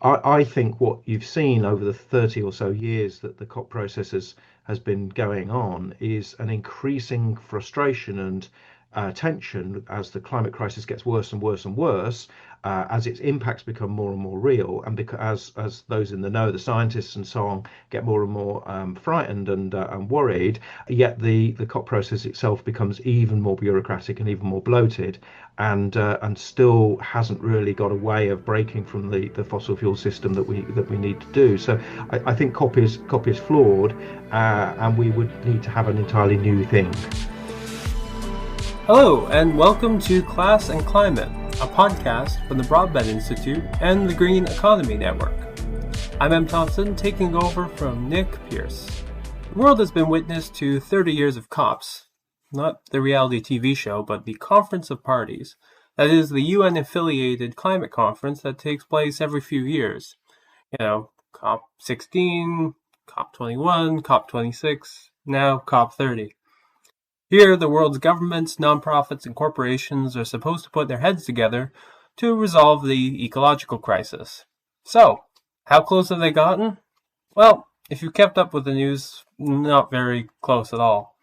I think what you've seen over the 30 or so years that the COP process has been going on is an increasing frustration and tension as the climate crisis gets worse and worse and worse, as its impacts become more and more real, and because as those in the know, the scientists and so on, get more and more frightened and worried, yet the COP process itself becomes even more bureaucratic and even more bloated, and still hasn't really got a way of breaking from the fossil fuel system that we need to do. So I think COP is flawed, and we would need to have an entirely new thing. Hello, and welcome to Class and Climate, a podcast from the Broadbent Institute and the Green Economy Network. I'm Em Thompson, taking over from Nick Pierce. The world has been witness to 30 years of COPs, not the reality TV show, but the Conference of Parties. That is the UN-affiliated climate conference that takes place every few years. COP16, COP21, COP26, now COP30. Here, the world's governments, nonprofits, and corporations are supposed to put their heads together to resolve the ecological crisis. So, how close have they gotten? Well, if you kept up with the news, not very close at all.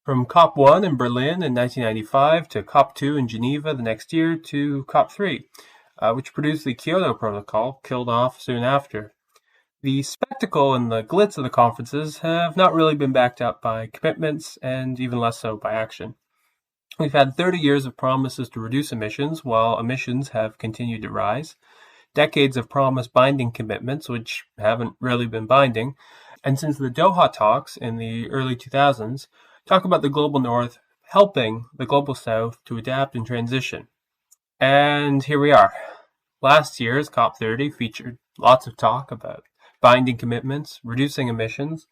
From COP1 in Berlin in 1995 to COP2 in Geneva the next year to COP3, which produced the Kyoto Protocol, killed off soon after. The spectacle and the glitz of the conferences have not really been backed up by commitments, and even less so by action. We've had 30 years of promises to reduce emissions, while emissions have continued to rise. Decades of promised binding commitments, which haven't really been binding. And since the Doha talks in the early 2000s, talk about the global north helping the global south to adapt and transition. And here we are. Last year's COP30 featured lots of talk about binding commitments, reducing emissions,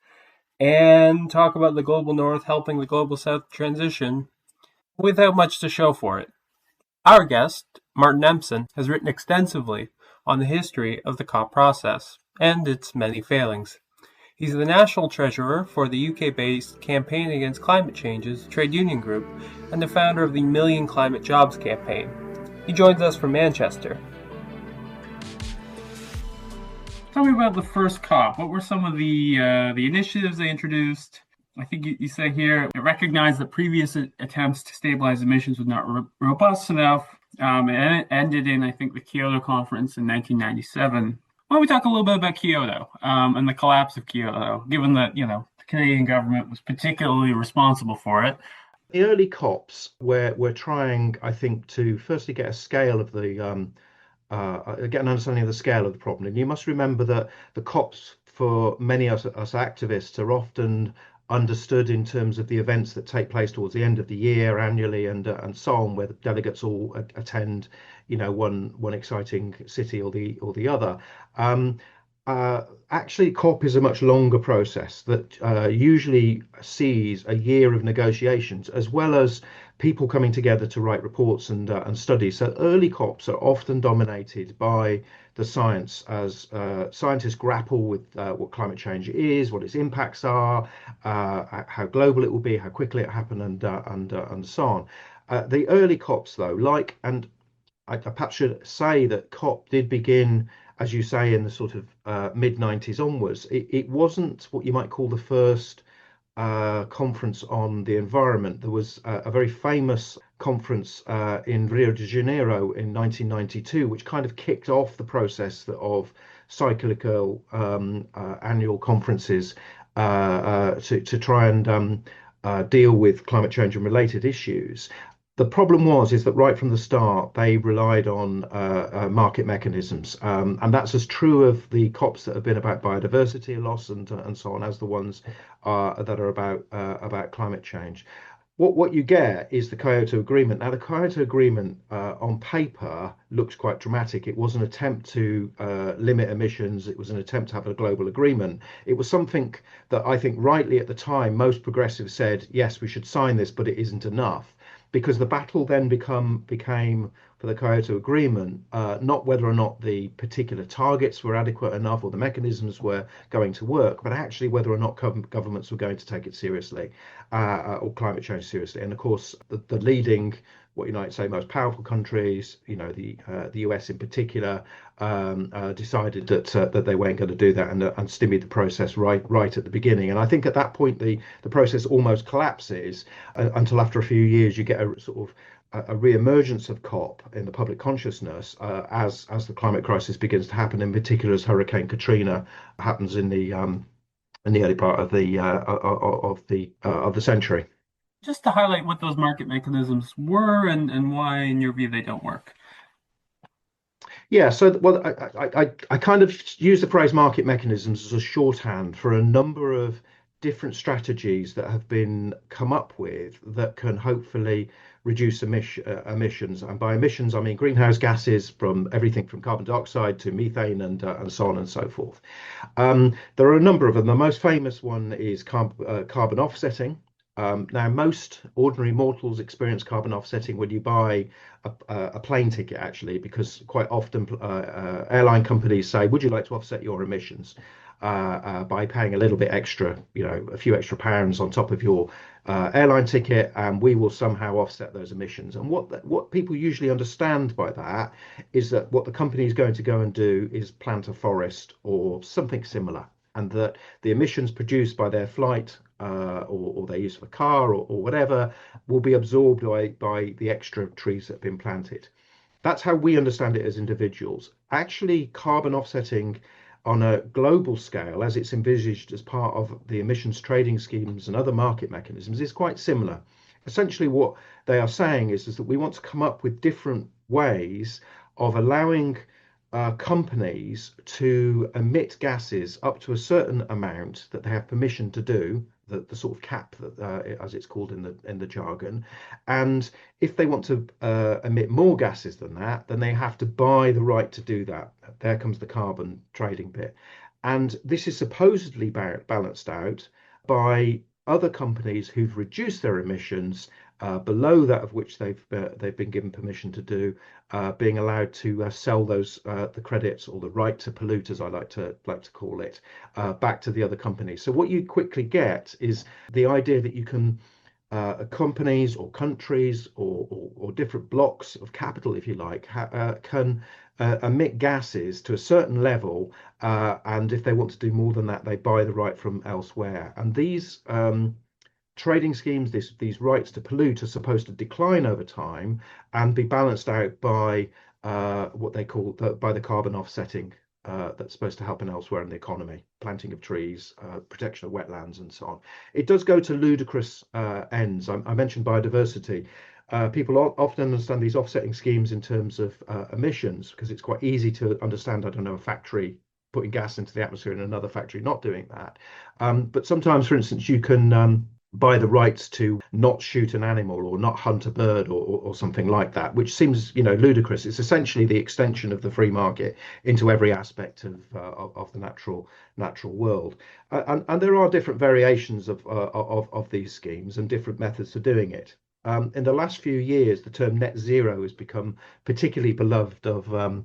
and talk about the global north helping the global south transition without much to show for it. Our guest, Martin Empson, has written extensively on the history of the COP process and its many failings. He's the national treasurer for the UK-based Campaign Against Climate Change's trade union group and the founder of the Million Climate Jobs campaign. He joins us from Manchester. Tell me about the first COP. What were some of the initiatives they introduced? I think you say here it recognized that previous attempts to stabilize emissions were not robust enough. And it ended in, I think, the Kyoto Conference in 1997. Why don't we talk a little bit about Kyoto and the collapse of Kyoto, given that, the Canadian government was particularly responsible for it. The early COPs, we're trying, I think, to firstly get a scale of get an understanding of the scale of the problem. And you must remember that the COPs, for many of us activists, are often understood in terms of the events that take place towards the end of the year, annually, and so on, where the delegates all attend, one exciting city or the other. Actually, COP is a much longer process that usually sees a year of negotiations, as well as people coming together to write reports and studies. So early COPs are often dominated by the science, as scientists grapple with what climate change is, what its impacts are, how global it will be, how quickly it happen, and so on. The early COPs, though, and I perhaps should say that COP did begin, as you say, in the sort of mid 90s onwards. It wasn't what you might call the first conference on the environment. There was a very famous conference in Rio de Janeiro in 1992, which kind of kicked off the process of cyclical annual conferences to try and deal with climate change and related issues. The problem is that right from the start, they relied on market mechanisms. And that's as true of the COPs that have been about biodiversity loss and so on, as the ones that are about climate change. What you get is the Kyoto Agreement. Now, the Kyoto Agreement on paper looks quite dramatic. It was an attempt to limit emissions. It was an attempt to have a global agreement. It was something that I think rightly at the time, most progressives said, yes, we should sign this, but it isn't enough. Because the battle then became for the Kyoto Agreement, not whether or not the particular targets were adequate enough or the mechanisms were going to work, but actually whether or not governments were going to take it seriously, or climate change seriously. And of course, the leading, what you might say, most powerful countries, the US in particular, decided that they weren't going to do that and stymied the process right at the beginning. And I think at that point the process almost collapses until after a few years you get a sort of a re-emergence of COP in the public consciousness, as the climate crisis begins to happen, in particular as Hurricane Katrina happens in the early part of the century. Just to highlight what those market mechanisms were and why, in your view, they don't work. Yeah, so well, I kind of use the phrase market mechanisms as a shorthand for a number of different strategies that have been come up with that can hopefully reduce emissions. And by emissions, I mean greenhouse gases, from everything from carbon dioxide to methane and so on and so forth. There are a number of them. The most famous one is carbon offsetting. Now, most ordinary mortals experience carbon offsetting when you buy a plane ticket, actually, because quite often airline companies say, would you like to offset your emissions by paying a little bit extra, a few extra pounds on top of your airline ticket, and we will somehow offset those emissions. And what people usually understand by that is that what the company is going to go and do is plant a forest or something similar, and that the emissions produced by their flight or their use of a car or whatever will be absorbed by the extra trees that have been planted. That's how we understand it as individuals. Actually, carbon offsetting on a global scale, as it's envisaged as part of the emissions trading schemes and other market mechanisms, is quite similar. Essentially, what they are saying is that we want to come up with different ways of allowing companies to emit gases up to a certain amount that they have permission to do, the sort of cap that, as it's called in the jargon. And if they want to emit more gases than that, then they have to buy the right to do that. There comes the carbon trading bit. And this is supposedly balanced out by other companies who've reduced their emissions below that of which they've been given permission to do, being allowed to sell those the credits, or the right to pollute, as I like to call it, back to the other companies. So what you quickly get is the idea that you can companies or countries or different blocks of capital, if you like, can emit gases to a certain level, and if they want to do more than that, they buy the right from elsewhere. And these trading schemes, these rights to pollute, are supposed to decline over time and be balanced out by what they call by the carbon offsetting that's supposed to happen elsewhere in the economy, planting of trees, protection of wetlands, and so on. It does go to ludicrous ends. I mentioned biodiversity. People often understand these offsetting schemes in terms of emissions, because it's quite easy to understand, I don't know, a factory putting gas into the atmosphere and another factory not doing that. But sometimes, for instance, you can buy the rights to not shoot an animal or not hunt a bird or something like that, which seems, ludicrous. It's essentially the extension of the free market into every aspect of the natural world. And there are different variations of these schemes and different methods for doing it. In the last few years, the term net zero has become particularly beloved of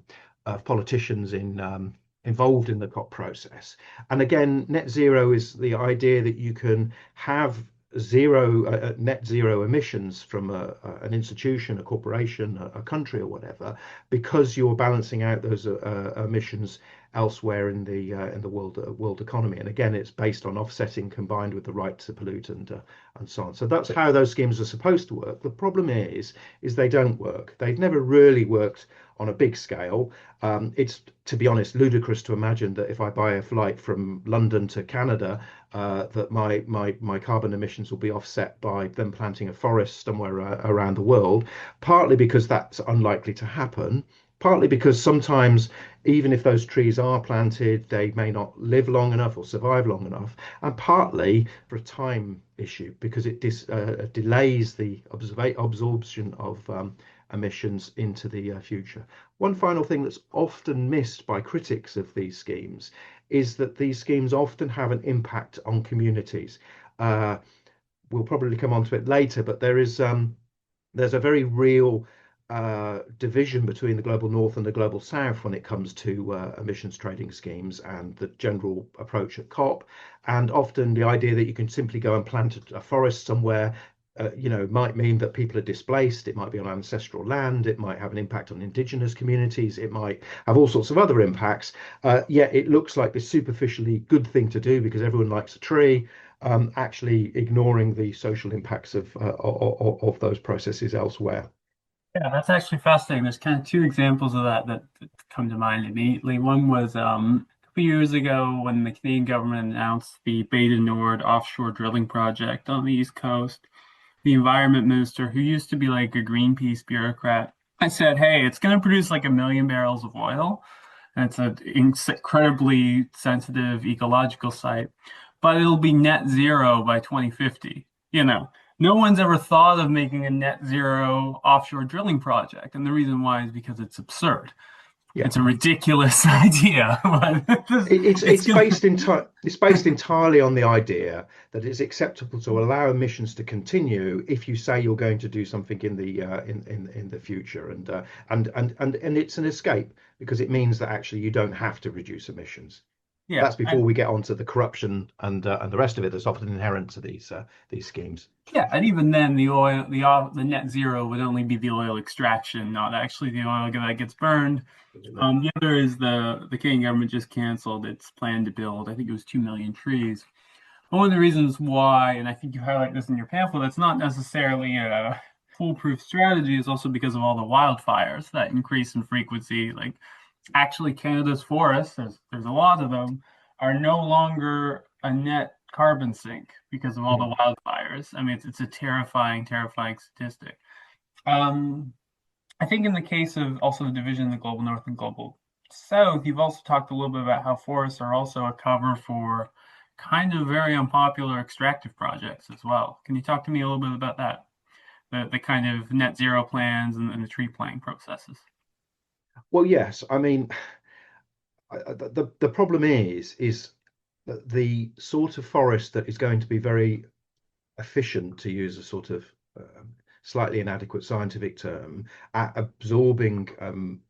politicians involved in the COP process. And again, net zero is the idea that you can have net zero emissions from an institution, a corporation, a country, or whatever, because you're balancing out those emissions elsewhere in the world economy. And again, it's based on offsetting combined with the right to pollute and so on. So that's how those schemes are supposed to work. The problem is they don't work. They've never really worked on a big scale. It's, to be honest, ludicrous to imagine that if I buy a flight from London to Canada, that my carbon emissions will be offset by them planting a forest somewhere around the world, partly because that's unlikely to happen, partly because sometimes, even if those trees are planted, they may not live long enough or survive long enough, and partly for a time issue, because it delays the absorption of emissions into the future. One final thing that's often missed by critics of these schemes is that these schemes often have an impact on communities. We'll probably come on to it later, but there's a very real division between the global north and the global south when it comes to emissions trading schemes and the general approach at COP, and often the idea that you can simply go and plant a forest somewhere. Might mean that people are displaced. It might be on ancestral land. It might have an impact on indigenous communities. It might have all sorts of other impacts. Yet it looks like this superficially good thing to do because everyone likes a tree, actually ignoring the social impacts of those processes elsewhere. Yeah, that's actually fascinating. There's kind of two examples of that come to mind immediately. One was a couple years ago when the Canadian government announced the Beta Nord offshore drilling project on the East Coast. The environment minister, who used to be like a Greenpeace bureaucrat, I said, "Hey, it's going to produce like 1 million barrels of oil, and it's an incredibly sensitive ecological site, but it'll be net zero by 2050." No one's ever thought of making a net zero offshore drilling project, and the reason why is because it's absurd. Yeah. It's a ridiculous idea. It's based entirely on the idea that it's acceptable to allow emissions to continue if you say you're going to do something in the future, and it's an escape because it means that actually you don't have to reduce emissions. Yeah, That's before we get onto the corruption and the rest of it that's often inherent to these schemes. yeah, and even then, the net zero would only be the oil extraction, not actually the oil that gets burned. The other is the Canadian government just canceled its plan to build, I think it was 2 million trees. One of the reasons why, and I think you highlight this in your pamphlet, that's not necessarily a foolproof strategy is also because of all the wildfires that increase in frequency. Like, actually, Canada's forests, there's a lot of them, are no longer a net carbon sink because of all the wildfires. I mean, it's a terrifying, terrifying statistic. Um, I think in the case of also the division in the global north and global south, you've also talked a little bit about how forests are also a cover for kind of very unpopular extractive projects as well. Can you talk to me a little bit about that? The kind of net zero plans and the tree planting processes. Well, yes. I mean, the problem is that the sort of forest that is going to be very efficient, to use a sort of slightly inadequate scientific term, at absorbing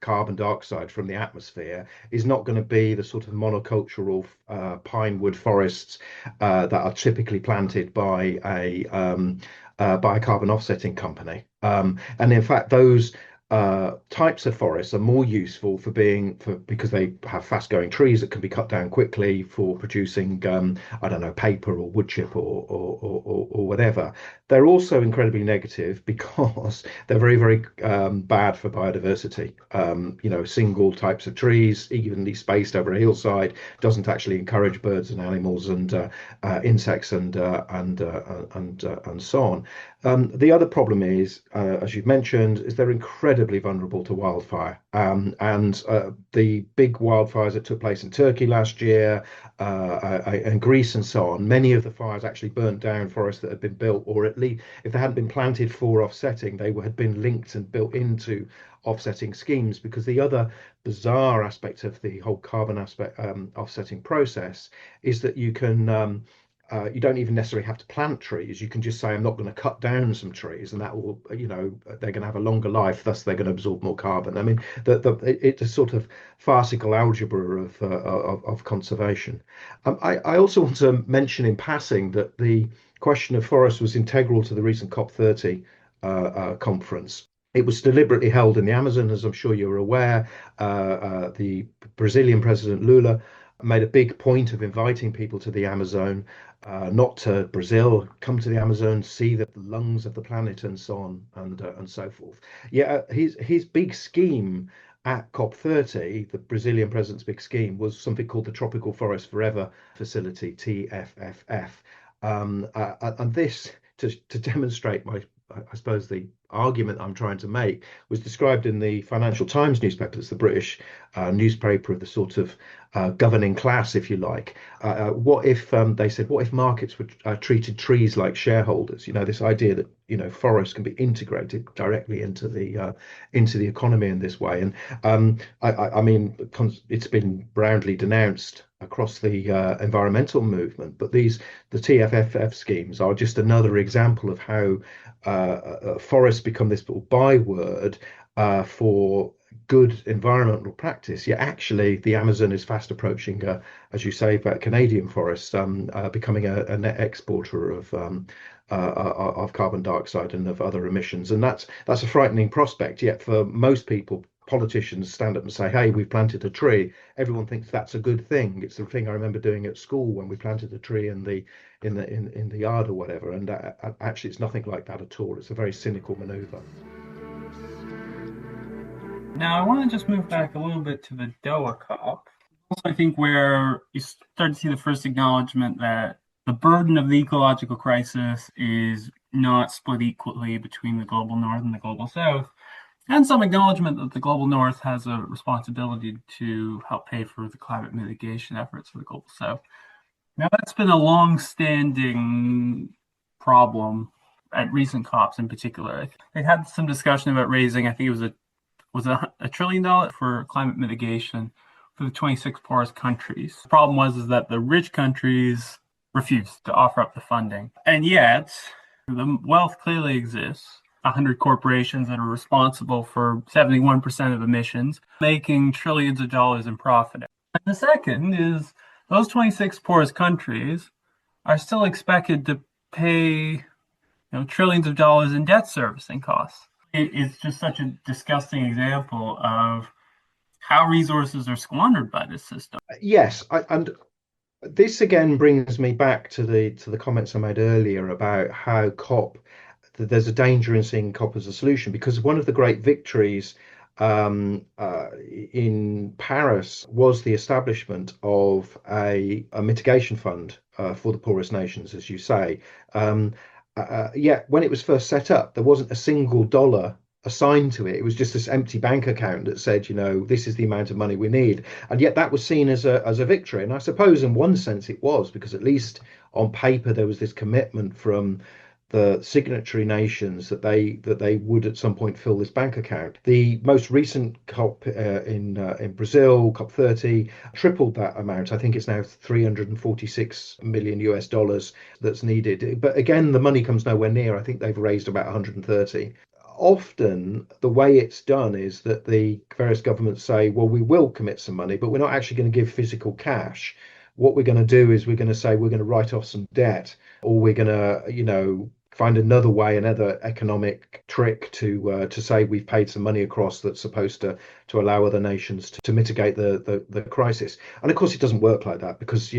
carbon dioxide from the atmosphere is not going to be the sort of monocultural pine wood forests that are typically planted by a carbon offsetting company. And in fact, those types of forests are more useful because they have fast going trees that can be cut down quickly for producing I don't know, paper or wood chip or whatever. They're also incredibly negative because they're very, very bad for biodiversity. Single types of trees evenly spaced over a hillside doesn't actually encourage birds and animals and insects and so on. The other problem is, as you've mentioned, is they're incredibly vulnerable to wildfire. And the big wildfires that took place in Turkey last year and Greece and so on, many of the fires actually burnt down forests that had been built, or at least if they hadn't been planted for offsetting, they had been linked and built into offsetting schemes. Because the other bizarre aspect of the whole carbon aspect offsetting process is that you don't even necessarily have to plant trees. You can just say, I'm not going to cut down some trees, and that will, they're going to have a longer life, thus they're going to absorb more carbon. I mean, it's a sort of farcical algebra of conservation. I also want to mention in passing that the question of forests was integral to the recent COP30 conference. It was deliberately held in the Amazon, as I'm sure you're aware. The Brazilian President Lula made a big point of inviting people to the Amazon, not to Brazil, come to the Amazon, see the lungs of the planet, and so on and so forth. Yeah, his big scheme at COP30, the Brazilian president's big scheme, was something called the Tropical Forest Forever Facility, TFFF, and this to demonstrate I suppose the argument I'm trying to make was described in the Financial Times newspaper. It's the British newspaper of the sort of governing class, if you like. What if they said, what if markets were treated trees like shareholders? This idea that forests can be integrated directly into the economy in this way. And I mean, it's been roundly denounced across the environmental movement, but the TFFF schemes are just another example of how forests become this little byword for good environmental practice, yet actually the Amazon is fast approaching, as you say, about Canadian forests, becoming a net exporter of carbon dioxide and of other emissions, and that's a frightening prospect. Yet for most people, politicians stand up and say, "Hey, we've planted a tree." Everyone thinks that's a good thing. It's the thing I remember doing at school when we planted a tree in the yard or whatever. And actually, it's nothing like that at all. It's a very cynical maneuver. Now, I want to just move back a little bit to the Doha COP. Also, I think where you start to see the first acknowledgement that the burden of the ecological crisis is not split equally between the global north and the global south, and some acknowledgement that the global north has a responsibility to help pay for the climate mitigation efforts of the global south. Now, that's been a long-standing problem at recent COPs in particular. They had some discussion about raising, I think it was $1 trillion for climate mitigation for the 26 poorest countries. The problem was is that the rich countries refused to offer up the funding. And yet, the wealth clearly exists. 100 corporations that are responsible for 71% of emissions, making trillions of dollars in profit. And the second is those 26 poorest countries are still expected to pay trillions of dollars in debt servicing costs. It's just such a disgusting example of how resources are squandered by this system. Yes, and this again brings me back to the comments I made earlier about how COP, there's a danger in seeing COP as a solution, because one of the great victories in Paris was the establishment of a mitigation fund for the poorest nations, as you say. Yet when it was first set up, there wasn't a single dollar assigned to it. It was just this empty bank account that said, this is the amount of money we need. And yet that was seen as a victory. And I suppose in one sense it was, because at least on paper there was this commitment from the signatory nations that they would at some point fill this bank account. The most recent COP in Brazil, COP 30, tripled that amount. I think it's now 346 million US dollars that's needed. But again, the money comes nowhere near. I think they've raised about 130. Often the way it's done is that the various governments say, well, we will commit some money, but we're not actually going to give physical cash. What we're going to do is we're going to say we're going to write off some debt, or we're going to, find another way, another economic trick to say we've paid some money across that's supposed to allow other nations to mitigate the crisis. And of course, it doesn't work like that, because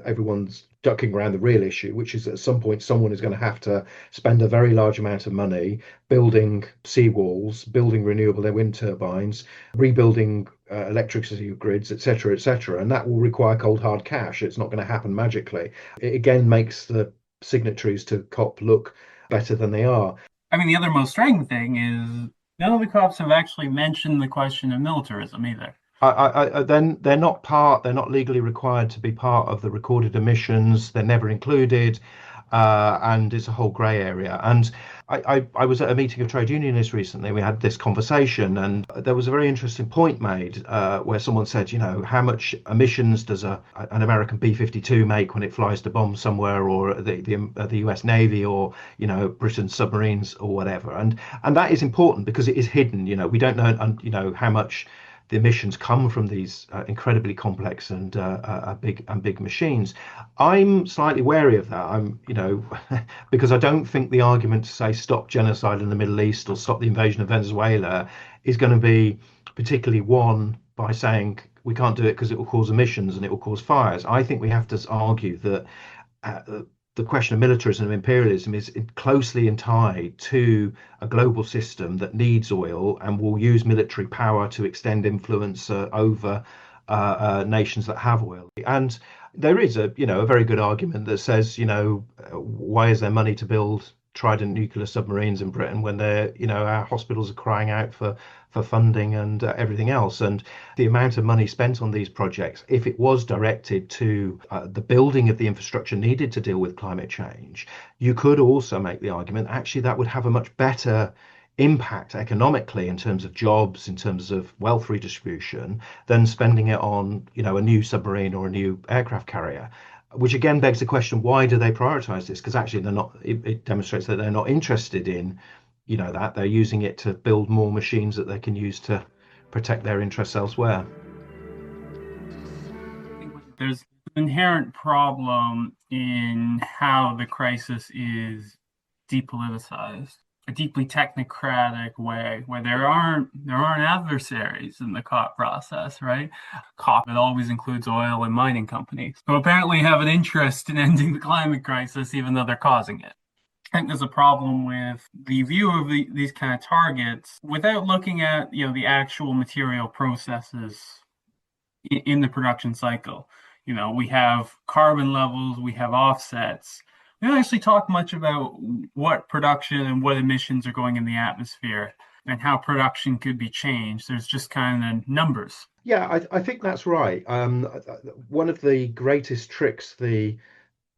everyone's ducking around the real issue, which is at some point someone is going to have to spend a very large amount of money building seawalls, building renewable wind turbines, rebuilding electricity grids, etc., etc., and that will require cold hard cash. It's not going to happen magically. It again makes the signatories to COP look better than they are. I mean, the other most striking thing is none of the COPs have actually mentioned the question of militarism either. Then they're not legally required to be part of the recorded emissions. They're never included, and it's a whole grey area. And I was at a meeting of trade unionists recently. We had this conversation, and there was a very interesting point made where someone said, how much emissions does an American B-52 make when it flies to bomb somewhere, or the US Navy, or Britain's submarines or whatever. And that is important because it is hidden. We don't know how much the emissions come from these incredibly complex and big machines. I'm slightly wary of that. Because I don't think the argument to say stop genocide in the Middle East or stop the invasion of Venezuela is going to be particularly won by saying we can't do it because it will cause emissions and it will cause fires. I think we have to argue that the question of militarism and imperialism is closely tied to a global system that needs oil and will use military power to extend influence over nations that have oil. And there is a very good argument that says, why is there money to build Trident nuclear submarines in Britain when our hospitals are crying out for funding and everything else. And the amount of money spent on these projects, if it was directed to the building of the infrastructure needed to deal with climate change, you could also make the argument actually that would have a much better impact economically in terms of jobs, in terms of wealth redistribution, than spending it on a new submarine or a new aircraft carrier. Which again begs the question, why do they prioritize this? Because actually they're not, it demonstrates that they're not interested in that they're using it to build more machines that they can use to protect their interests elsewhere. There's an inherent problem in how the crisis is depoliticized, a deeply technocratic way where there aren't adversaries in the COP process, right? COP, it always includes oil and mining companies who apparently have an interest in ending the climate crisis even though they're causing it. I think there's a problem with the view of these kind of targets without looking at the actual material processes in the production cycle. We have carbon levels, we have offsets. We don't actually talk much about what production and what emissions are going in the atmosphere and how production could be changed. There's just kind of numbers. Yeah, I think that's right. One of the greatest tricks the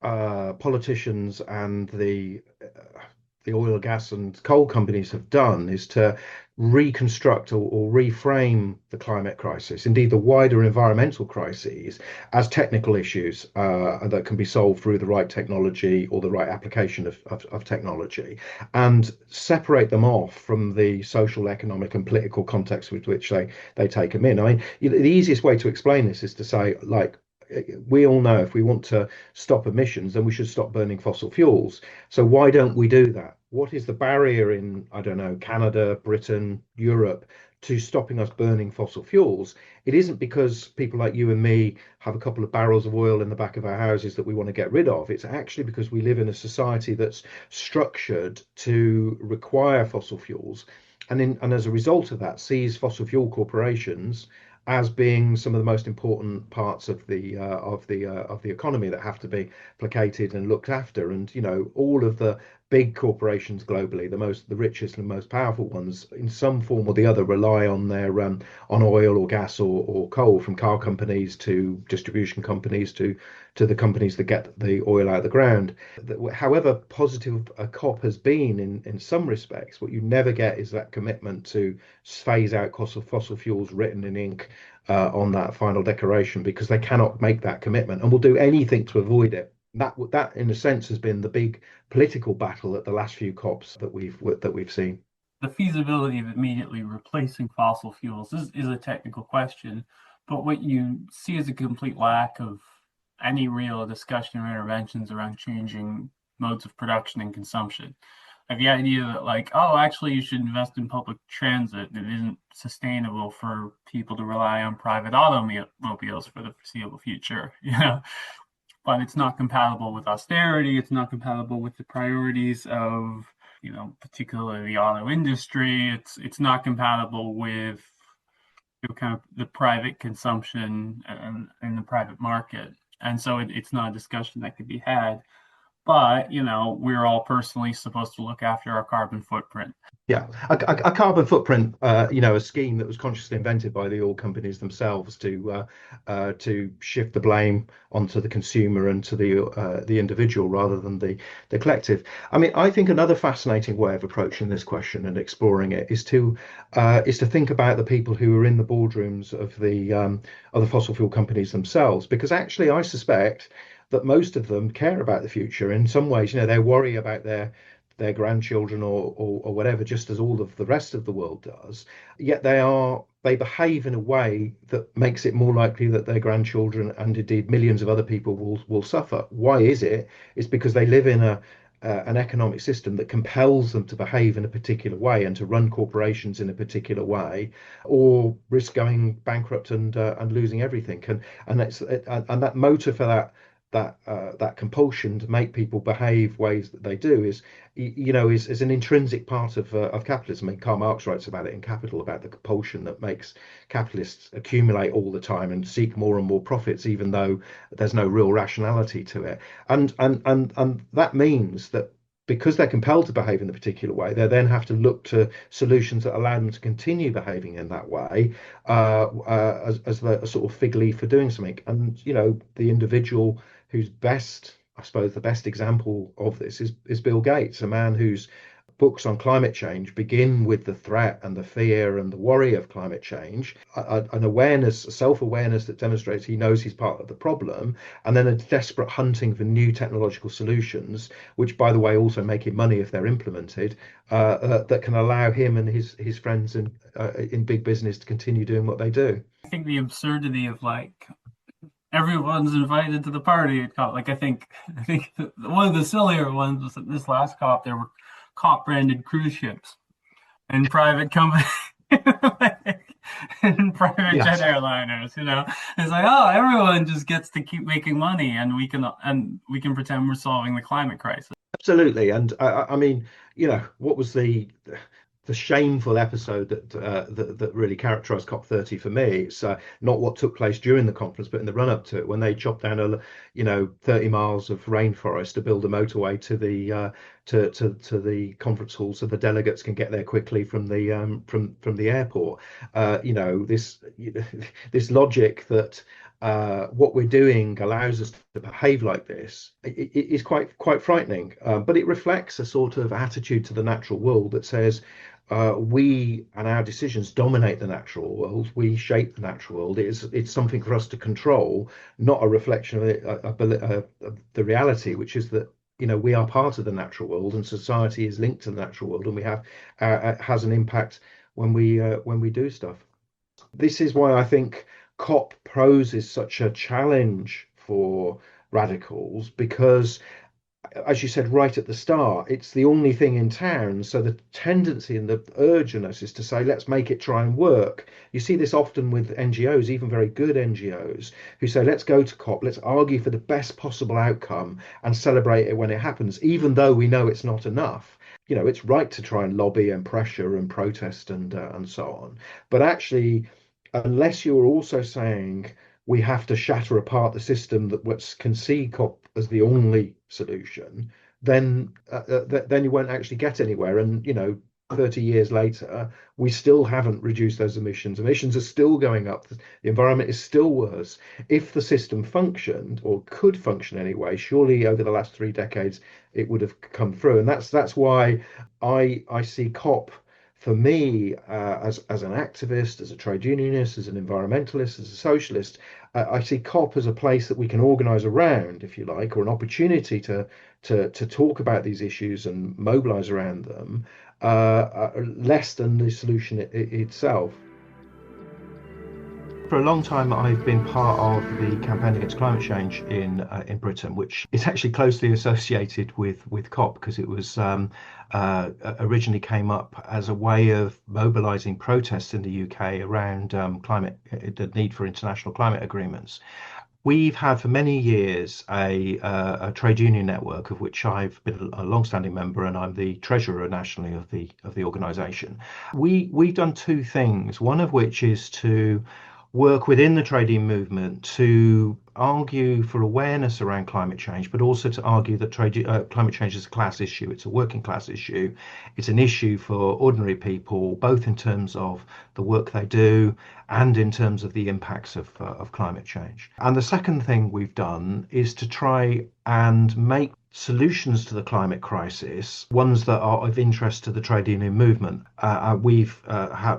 politicians and the oil, gas, and coal companies have done is to reconstruct or reframe the climate crisis, indeed the wider environmental crises, as technical issues that can be solved through the right technology or the right application of technology, and separate them off from the social, economic, and political context with which they take them in. I mean, the easiest way to explain this is to say, like, we all know if we want to stop emissions, then we should stop burning fossil fuels. So why don't we do that? What is the barrier in, I don't know, Canada, Britain, Europe, to stopping us burning fossil fuels? It isn't because people like you and me have a couple of barrels of oil in the back of our houses that we want to get rid of. It's actually because we live in a society that's structured to require fossil fuels, and as a result of that, sees fossil fuel corporations as being some of the most important parts of the economy that have to be placated and looked after. And all of the big corporations globally, the richest and most powerful ones, in some form or the other, rely on their on oil or gas or coal, from car companies to distribution companies to the companies that get the oil out of the ground. However positive a COP has been in some respects, what you never get is that commitment to phase out fossil fuels written in ink on that final declaration, because they cannot make that commitment and will do anything to avoid it. That in a sense has been the big political battle at the last few COPs that we've seen. The feasibility of immediately replacing fossil fuels is a technical question, but what you see is a complete lack of any real discussion or interventions around changing modes of production and consumption. Like the idea that, like, oh, actually you should invest in public transit. It isn't sustainable for people to rely on private automobiles for the foreseeable future, but it's not compatible with austerity. It's not compatible with the priorities of, particularly the auto industry. It's not compatible with kind of the private consumption and the private market. And so it's not a discussion that could be had. But, we're all personally supposed to look after our carbon footprint. Yeah, a carbon footprint, a scheme that was consciously invented by the oil companies themselves to shift the blame onto the consumer and to the individual rather than the collective. I mean, I think another fascinating way of approaching this question and exploring it is to think about the people who are in the boardrooms of the fossil fuel companies themselves, because actually I suspect that most of them care about the future in some ways. They worry about their grandchildren or whatever, just as all of the rest of the world does. Yet they behave in a way that makes it more likely that their grandchildren and indeed millions of other people will suffer. Why is it? It's because they live in an economic system that compels them to behave in a particular way and to run corporations in a particular way, or risk going bankrupt and losing everything. And that motive for that compulsion to make people behave ways that they do is an intrinsic part of capitalism. I mean, Karl Marx writes about it in Capital, about the compulsion that makes capitalists accumulate all the time and seek more and more profits, even though there's no real rationality to it. And that means that because they're compelled to behave in a particular way, they then have to look to solutions that allow them to continue behaving in that way, as a sort of fig leaf for doing something. And the individual who's best, I suppose, the best example of this is Bill Gates, a man who's books on climate change begin with the threat and the fear and the worry of climate change, an awareness, a self-awareness that demonstrates he knows he's part of the problem, and then a desperate hunting for new technological solutions, which, by the way, also make him money if they're implemented, that can allow him and his friends in big business to continue doing what they do. I think the absurdity of like everyone's invited to the party. Like I think one of the sillier ones was that this last COP there were COP branded cruise ships and private company and private Yes. jet airliners. It's like, oh, everyone just gets to keep making money, and we can pretend we're solving the climate crisis. Absolutely, and I mean, what was the shameful episode that really characterized COP30 for me? It's not what took place during the conference, but in the run up to it, when they chopped down 30 miles of rainforest to build a motorway to the conference hall so the delegates can get there quickly from the airport. This logic that what we're doing allows us to behave like this is quite frightening. But it reflects a sort of attitude to the natural world that says we and our decisions dominate the natural world. We shape the natural world. It's something for us to control, not a reflection of the reality, which is that we are part of the natural world, and society is linked to the natural world, and we have has an impact when we do stuff. This is why I think COP poses such a challenge for radicals, because, as you said right at the start, it's the only thing in town. So the tendency and the urge in us is to say, let's make it try and work. You see this often with NGOs, even very good NGOs, who say, let's go to COP, let's argue for the best possible outcome and celebrate it when it happens, even though we know it's not enough. It's right to try and lobby and pressure and protest and so on. But actually, unless you're also saying we have to shatter apart the system that can see COP as the only solution, then you won't actually get anywhere. And 30 years later, we still haven't reduced those emissions. Emissions are still going up. The environment is still worse. If the system functioned, or could function anyway, surely over the last 3 decades it would have come through. And that's why I see COP, for me, as an activist, as a trade unionist, as an environmentalist, as a socialist, I see COP as a place that we can organise around, if you like, or an opportunity to talk about these issues and mobilise around them, less than the solution itself. For a long time, I've been part of the campaign against climate change in Britain, which is actually closely associated with COP, because it was originally came up as a way of mobilising protests in the UK around the need for international climate agreements. We've had for many years a trade union network, of which I've been a long-standing member, and I'm the treasurer nationally of the organisation. We've done 2 things, one of which is to work within the trade union movement to argue for awareness around climate change, but also to argue that climate change is a class issue. It's a working class issue. It's an issue for ordinary people, both in terms of the work they do and in terms of the impacts of climate change. And the second thing we've done is to try and make solutions to the climate crisis ones that are of interest to the trade union movement. We've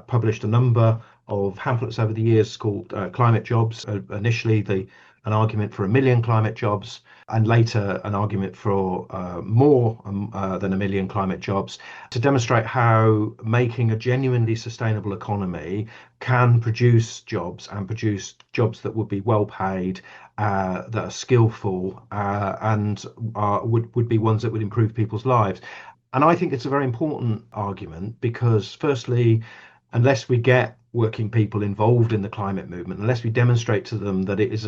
published a number of pamphlets over the years called Climate Jobs. Initially, an argument for 1 million climate jobs, and later an argument for more than 1 million climate jobs, to demonstrate how making a genuinely sustainable economy can produce jobs, and produce jobs that would be well paid, that are skillful, and would be ones that would improve people's lives. And I think it's a very important argument, because firstly, unless we get working people involved in the climate movement, unless we demonstrate to them that it is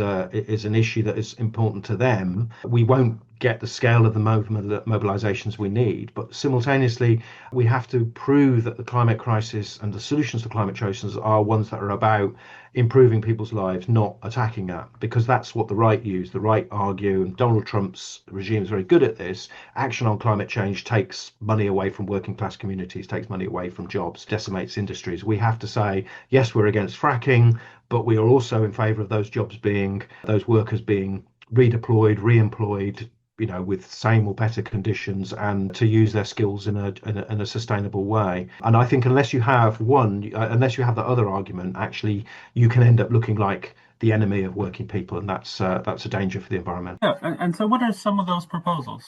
an issue that is important to them, we won't get the scale of the mobilizations we need. But simultaneously, we have to prove that the climate crisis and the solutions to climate change are ones that are about improving people's lives, not attacking that, because that's what the right use. The right argue, and Donald Trump's regime is very good at this. Action on climate change takes money away from working class communities, takes money away from jobs, decimates industries. We have to say, yes, we're against fracking, but we are also in favour of those workers being redeployed, re-employed, with same or better conditions, and to use their skills in a sustainable way. And I think unless you have unless you have the other argument, actually, you can end up looking like the enemy of working people, and that's a danger for the environment. Yeah, and so what are some of those proposals?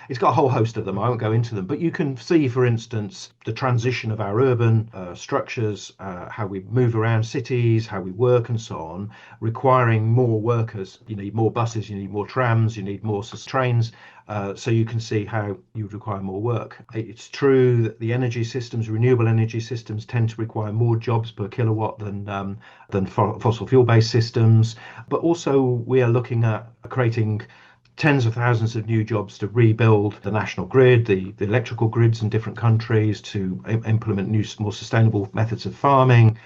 It's got a whole host of them. I won't go into them, but you can see, for instance, the transition of our urban structures, how we move around cities, how we work, and so on, requiring more workers. You need more buses, you need more trams, you need more trains. So you can see how you would require more work. It's true that the energy systems, renewable energy systems, tend to require more jobs per kilowatt than fossil fuel-based systems. But also we are looking at creating tens of thousands of new jobs to rebuild the national grid, the electrical grids in different countries, to implement new, more sustainable methods of farming.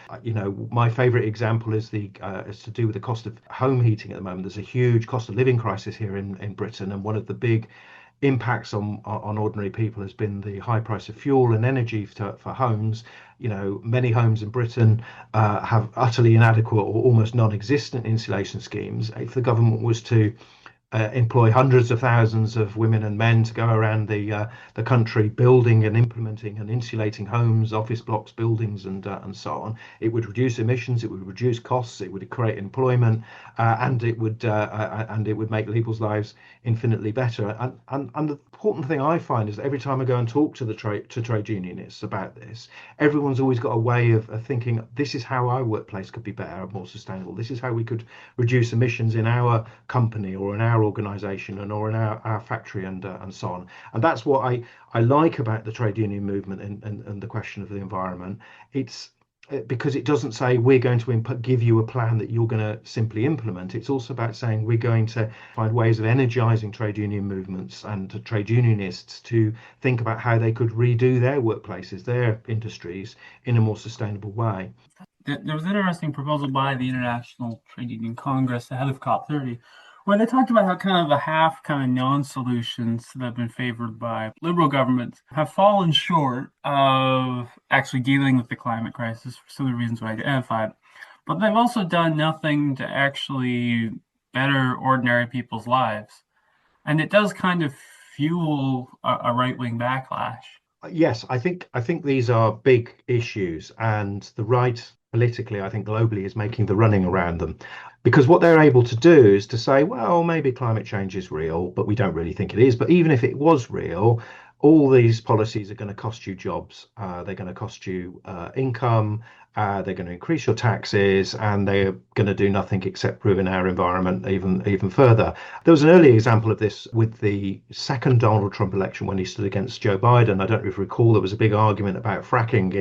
My favorite example is to do with the cost of home heating at the moment. There's a huge cost of living crisis here in Britain, and one of the big impacts on ordinary people has been the high price of fuel and energy for homes. Many homes in Britain have utterly inadequate or almost non-existent insulation schemes. If the government was to employ hundreds of thousands of women and men to go around the country building and implementing and insulating homes, office blocks, buildings, and so on, it would reduce emissions, it would reduce costs, it would create employment, and it would make people's lives infinitely better. And the important thing I find is that every time I go and talk to trade unionists about this, everyone's always got a way of thinking, this is how our workplace could be better, more sustainable. This is how we could reduce emissions in our company or in our organization or in our factory, and so on. And that's what I like about the trade union movement and the question of the environment. It's because it doesn't say we're going to give you a plan that you're going to simply implement. It's also about saying we're going to find ways of energizing trade union movements and trade unionists to think about how they could redo their workplaces, their industries, in a more sustainable way. There was an interesting proposal by the International Trade Union Congress ahead of COP30, where they talked about how kind of the half kind of non-solutions that have been favored by liberal governments have fallen short of actually dealing with the climate crisis for some of the reasons we identified. But they've also done nothing to actually better ordinary people's lives. And it does kind of fuel a right-wing backlash. Yes, I think these are big issues, and the right politically, I think globally, is making the running around them. Because what they're able to do is to say, well, maybe climate change is real, but we don't really think it is. But even if it was real, all these policies are going to cost you jobs. They're going to cost you income. They're going to increase your taxes, and they're going to do nothing except ruin our environment even further. There was an early example of this with the second Donald Trump election when he stood against Joe Biden. I don't know if you recall, there was a big argument about fracking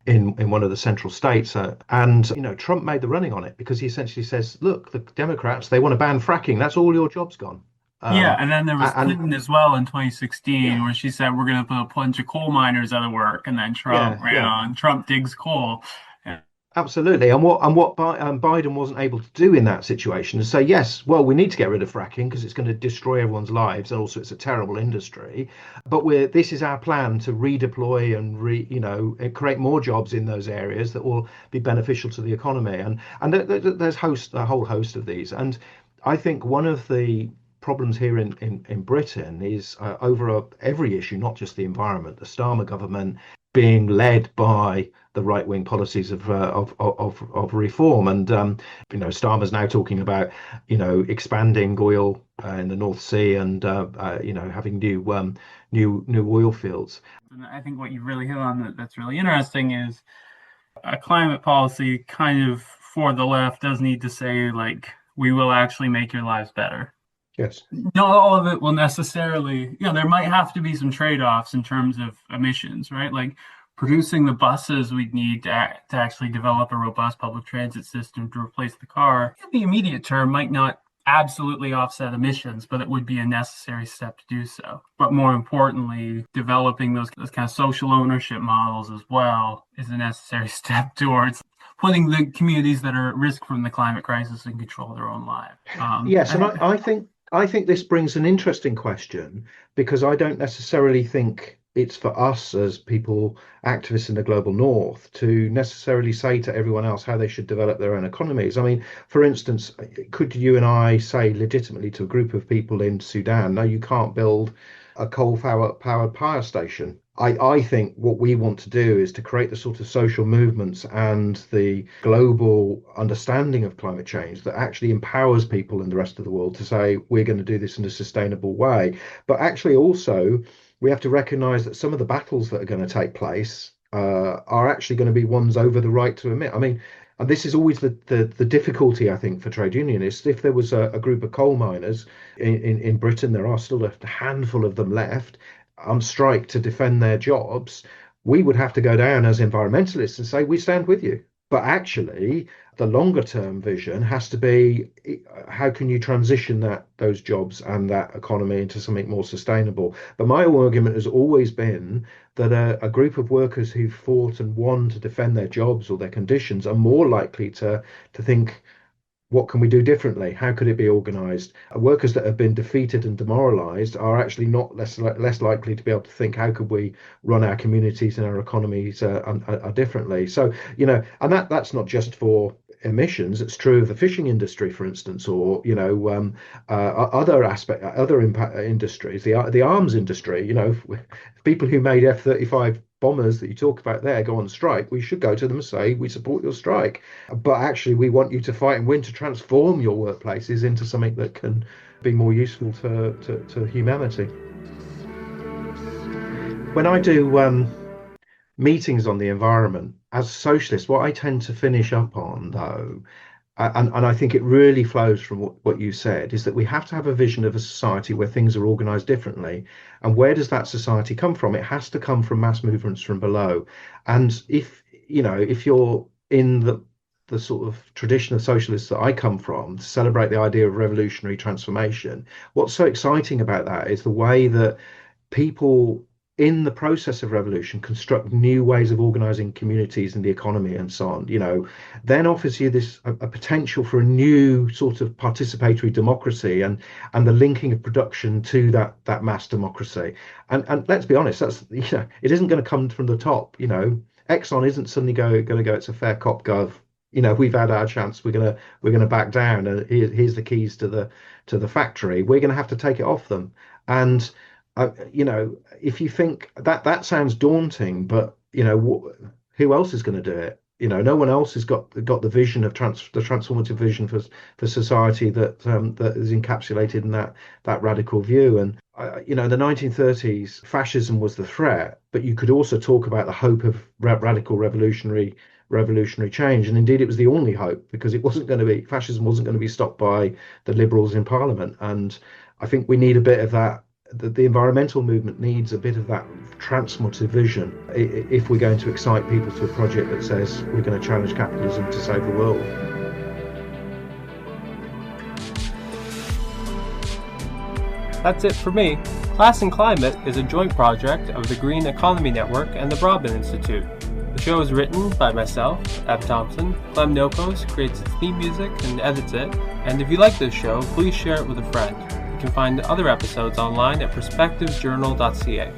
in one of the central states, and Trump made the running on it because he essentially says, look, the Democrats, they want to ban fracking. That's all your jobs gone. Yeah, and then there was Clinton as well in 2016, where she said we're going to put a bunch of coal miners out of work, and then Trump ran on. Trump digs coal. Absolutely, and what Biden wasn't able to do in that situation is say, yes, well, we need to get rid of fracking because it's going to destroy everyone's lives, and also it's a terrible industry. But this is our plan to redeploy and create more jobs in those areas that will be beneficial to the economy. And there's a whole host of these. And I think one of the problems here in Britain is over every issue, not just the environment. The Starmer government being led by the right-wing policies of reform, and Starmer's now talking about expanding oil in the North Sea and having new oil fields. And I think what you really hit on that's really interesting is a climate policy kind of for the left does need to say, like, we will actually make your lives better. Yes. Not all of it will necessarily, there might have to be some trade-offs in terms of emissions, right? Like producing the buses we'd need to actually develop a robust public transit system to replace the car. In the immediate term might not absolutely offset emissions, but it would be a necessary step to do so. But more importantly, developing those kind of social ownership models as well is a necessary step towards putting the communities that are at risk from the climate crisis in control of their own lives. Yes, and I think this brings an interesting question, because I don't necessarily think it's for us as people, activists in the global north, to necessarily say to everyone else how they should develop their own economies. I mean, for instance, could you and I say legitimately to a group of people in Sudan, no, you can't build a coal-powered power station? I think what we want to do is to create the sort of social movements and the global understanding of climate change that actually empowers people in the rest of the world to say, we're going to do this in a sustainable way. But actually also, we have to recognize that some of the battles that are going to take place are actually going to be ones over the right to emit. I mean, and this is always the difficulty, I think, for trade unionists. If there was a group of coal miners in Britain, there are still a handful of them left on strike to defend their jobs, we would have to go down as environmentalists and say, we stand with you. But actually, the longer term vision has to be, how can you transition those jobs and that economy into something more sustainable? But my argument has always been that a group of workers who fought and won to defend their jobs or their conditions are more likely to think, what can we do differently? How could it be organized? Workers that have been defeated and demoralized are actually not less likely to be able to think, how could we run our communities and our economies differently? So, and that's not just for emissions. It's true of the fishing industry, for instance, or other impact industries, the arms industry. People who made F-35 bombers that you talk about there go on strike, we should go to them and say, we support your strike, but actually we want you to fight and win to transform your workplaces into something that can be more useful to humanity. When I do meetings on the environment as socialists, what I tend to finish up on, though, and I think it really flows from what you said, is that we have to have a vision of a society where things are organized differently. And where does that society come from? It has to come from mass movements from below. And if you're in the sort of tradition of socialists that I come from, to celebrate the idea of revolutionary transformation, what's so exciting about that is the way that people in the process of revolution construct new ways of organizing communities and the economy and so on, then offers you a potential for a new sort of participatory democracy and the linking of production to that mass democracy. And let's be honest, that's it isn't going to come from the top. Exxon isn't suddenly going to go, it's a fair cop gov. We've had our chance, we're gonna back down, and here's the keys to the factory. We're going to have to take it off them. And if you think that sounds daunting, but who else is going to do it? No one else has got the vision of the transformative vision for society that is encapsulated in that radical view. And in the 1930s, fascism was the threat, but you could also talk about the hope of radical revolutionary change, and indeed it was the only hope, because fascism wasn't going to be stopped by the liberals in Parliament. And I think we need a bit of that. The environmental movement needs a bit of that transformative vision if we're going to excite people to a project that says we're going to challenge capitalism to save the world. That's it for me. Class and Climate is a joint project of the Green Economy Network and the Broadman Institute. The show is written by myself, Em Thompson. Clem Nopos creates its theme music and edits it. And if you like this show, please share it with a friend. You can find other episodes online at perspectivesjournal.ca.